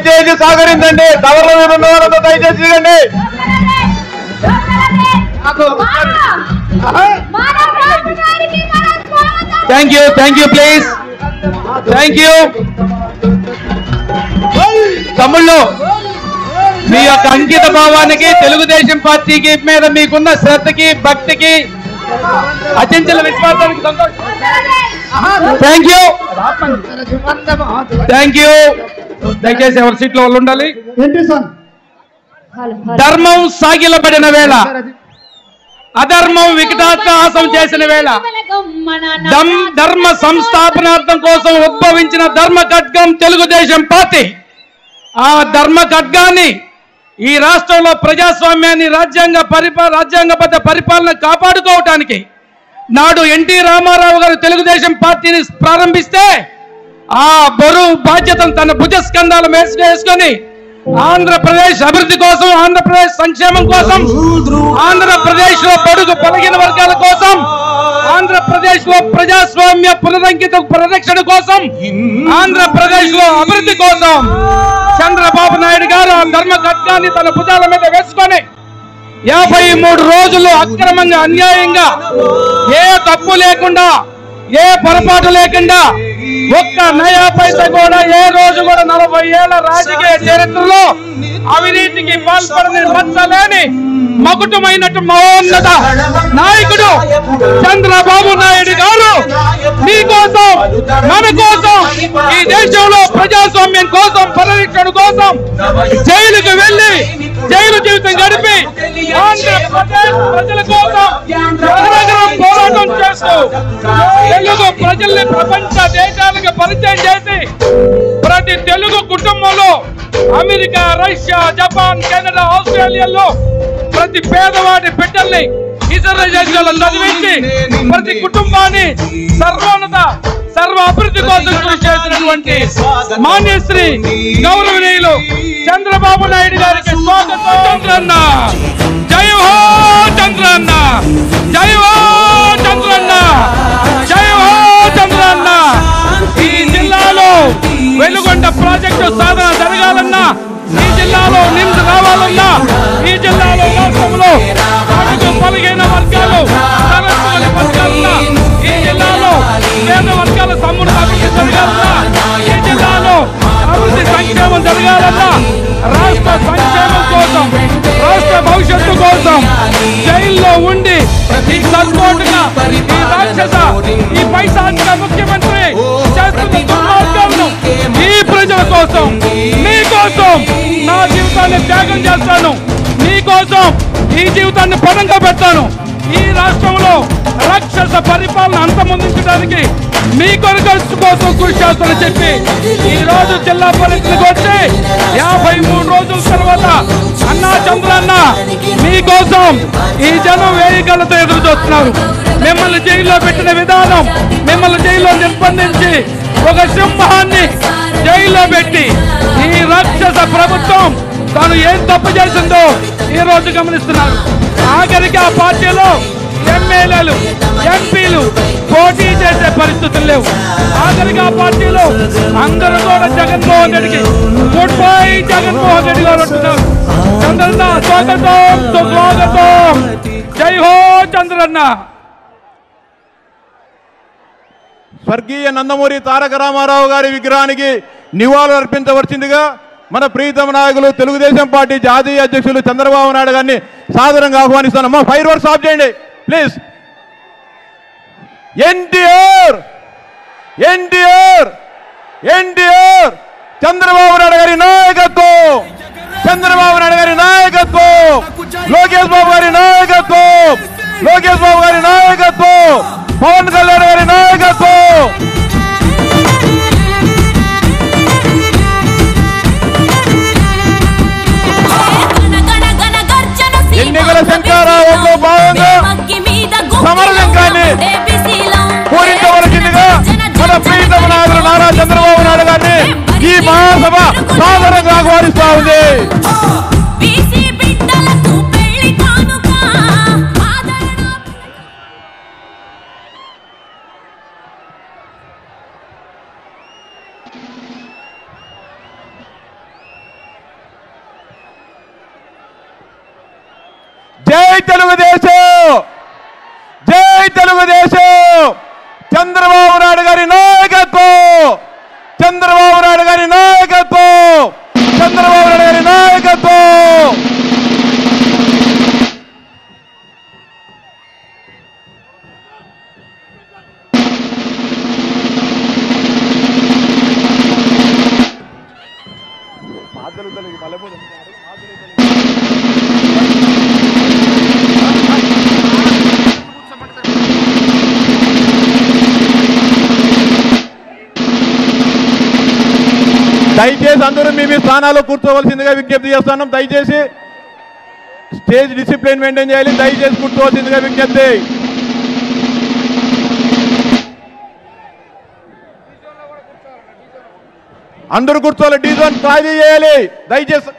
దయచేసి సహకరించండి. టవర్ల మీద ఉన్న వాళ్ళతో దయచేసి దిగండి. Thank you please. Thank you తమ్ముళ్ళు. మీ యొక్క అంకిత భావానికి, తెలుగుదేశం పార్టీకి మీద మీకున్న శ్రద్ధకి, భక్తికి, అచంచల విశ్వాసానికి సంతోషం. Thank you. దయచేసి ఎవరి సీట్లో వాళ్ళు ఉండాలి. ధర్మం సాగిలబడిన వేళ, అధర్మం వికటాట్టహాసం చేసిన వేళ, ధర్మ సంస్థాపనార్థం కోసం ఉద్భవించిన ధర్మ ఖడ్గం తెలుగుదేశం పార్టీ. ఆ ధర్మ ఖడ్గాన్ని ఈ రాష్ట్రంలో ప్రజాస్వామ్యాన్ని, రాజ్యాంగబద్ధ పరిపాలన కాపాడుకోవటానికి నాడు ఎన్టీ రామారావు గారు తెలుగుదేశం పార్టీని ప్రారంభిస్తే ఆ బరువు బాధ్యతను తన భుజస్కంధాల వేసుకొని ఆంధ్రప్రదేశ్ అభివృద్ధి కోసం, ఆంధ్రప్రదేశ్ సంక్షేమం కోసం, ఆంధ్రప్రదేశ్ లో బడుగు బలహీన వర్గాల కోసం, ఆంధ్రప్రదేశ్ లో ప్రజాస్వామ్య పునరంకిత పరిరక్షణ కోసం, ఆంధ్రప్రదేశ్ లో అభివృద్ధి కోసం చంద్రబాబు నాయుడు గారు ఆ ధర్మ ఖడ్గాన్ని తన భుజాల మీద వేసుకొని 53 రోజులు అక్రమంగా, అన్యాయంగా, ఏ తప్పు లేకుండా, ఏ పొరపాటు లేకుండా, ఒక్క నయా పైసా కూడా ఏ రోజు కూడా 40 ఏళ్ల రాజకీయ చరిత్రలో అవినీతికి పాల్పడని మచ్చలేని మకుటమైనట్టు మహోన్నత నాయకుడు చంద్రబాబు నాయుడు గారు మీకోసం, మన కోసం, ఈ దేశంలో ప్రజాస్వామ్యం కోసం, పరిరక్షణ కోసం జైలుకు వెళ్లి జైలు జీవితం గడిపి ఆంధ్రప్రదేశ్ ప్రజల కోసం నిరంతరం పోరాటం చేస్తూ తెలుగు ప్రజల్ని ప్రపంచ దేశాలకు పరిచయం చేసి ప్రతి తెలుగు కుటుంబంలో అమెరికా, రష్యా, జపాన్, కెనడా, ఆస్ట్రేలియాలో ప్రతి పేదవాడి బిడ్డల్ని ఇతర దేశాల్లో చదివించి ప్రతి కుటుంబాన్ని సర్వ అభివృద్ధి కోసం కృషి చేసినటువంటి మాన్యశ్రీ గౌరవనీయులు చంద్రబాబు నాయుడు గారికి స్వాగతం. చంద్రన్న జై హో, చంద్రన్న జై హో, చంద్రన్న జై హో, చంద్రన్న. ఈ జిల్లాలో వెలుగొండ ప్రాజెక్టు సాధన జరగాలన్నా, ఈ జిల్లాలో నిమ్స్ రావాలన్నా, ఈ జిల్లాలో రాష్ట్రంలో బలహీన వర్గాలు, వర్గాలన్నా, ఈ జిల్లాలో పేద వర్గాల సమ్ముడు అభివృద్ధి జరగాలన్నా, ఈ జిల్లాలో అభివృద్ధి సంక్షేమం జరగాలన్నా, రాష్ట్ర సంక్షేమం కోసం, రాష్ట్ర భవిష్యత్తు కోసం జైల్లో ఉండి ఈ సర్కోటుగా, ఈ రాక్షస, ఈ పైశాచిక ముఖ్యమంత్రి చేస్తున్న దుర్మార్గాలను ఈ ప్రజల కోసం, మీకోసం నా జీవితాన్ని త్యాగం చేస్తాను, మీకోసం ఈ జీవితాన్ని పణంగా పెడతాను. ఈ రాష్ట్రంలో రాక్షస పరిపాలన అంతమొందించడానికి మీ కొరకు కోసం కృషి చేస్తానని చెప్పి ఈ రోజు జిల్లా పరిధికి వచ్చి 53 రోజుల తర్వాత అన్నా చంద్రన్న మీకోసం ఈ జనం వేయికలతో ఎదురు చూస్తున్నారు. మిమ్మల్ని జైల్లో పెట్టిన విధానం, మిమ్మల్ని జైల్లో నిర్బంధించి ఒక సింహాన్ని జైల్లో పెట్టి ఈ రాక్షస ప్రభుత్వం తాను ఏం తప్పు చేసిందో ఈ రోజు గమనిస్తున్నారు. ఆఖరికి ఆ పార్టీలో ఎమ్మెల్యేలు, ఎంపీలు పోటీ చేసే పరిస్థితులు లేవు. ఆఖరికి ఆ పార్టీలో అందరూ కూడా జగన్మోహన్ రెడ్డికి గుడ్ బై జగన్మోహన్ రెడ్డి గారు అంటున్నారు. చంద్రన్న స్వాగతం, సుస్వాగతం. జై హో చంద్రన్న. స్వర్గీయ నందమూరి తారక రామారావు గారి విగ్రహానికి నివాళులు అర్పించవలసిందిగా మన ప్రీతమ నాయకులు తెలుగుదేశం పార్టీ జాతీయ అధ్యక్షులు చంద్రబాబు నాయుడు గారిని సాదరంగా ఆహ్వానిస్తున్నాము. ఫైర్ వర్క్స్ ఆఫ్ చేయండి ప్లీజ్. ఎన్టీఆర్ ఎన్టీఆర్ ఎన్టీఆర్ చంద్రబాబు నాయుడు గారి నాయకత్వం, చంద్రబాబు నాయుడు గారి నాయకత్వం, లోకేష్ బాబు గారి నాయకత్వం, లోకేష్ బాబు గారి నాయకత్వం, పవన్ కళ్యాణ్ గారి నాయకత్వం. ఎన్నికల శంకారావంలో భాగంగా సమరశంకాన్ని పూరించవలసిందిగా మన ప్రీతమ నాయకులు నారా చంద్రబాబు నాయుడు గారిని ఈ మహాసభ సాదరంగా ఆహ్వానిస్తా ఉంది. తెలుగుదేశం, జై తెలుగుదేశం. చంద్రబాబు నాయుడు గారి నాయకత్వం, చంద్రబాబు నాయుడు గారి నాయకత్వం, చంద్రబాబు నాయుడు గారి నాయకత్వం. దయచేసి అందరూ మీ స్థానాల్లో కూర్చోవలసిందిగా విజ్ఞప్తి చేస్తున్నాం. దయచేసి స్టేజ్ డిసిప్లిన్ మెయింటైన్ చేయాలి. దయచేసి కూర్చోవలసిందిగా విజ్ఞప్తి. అందరూ కూర్చోవాలి. డీ జోన్ ఖాళీ చేయాలి దయచేసి.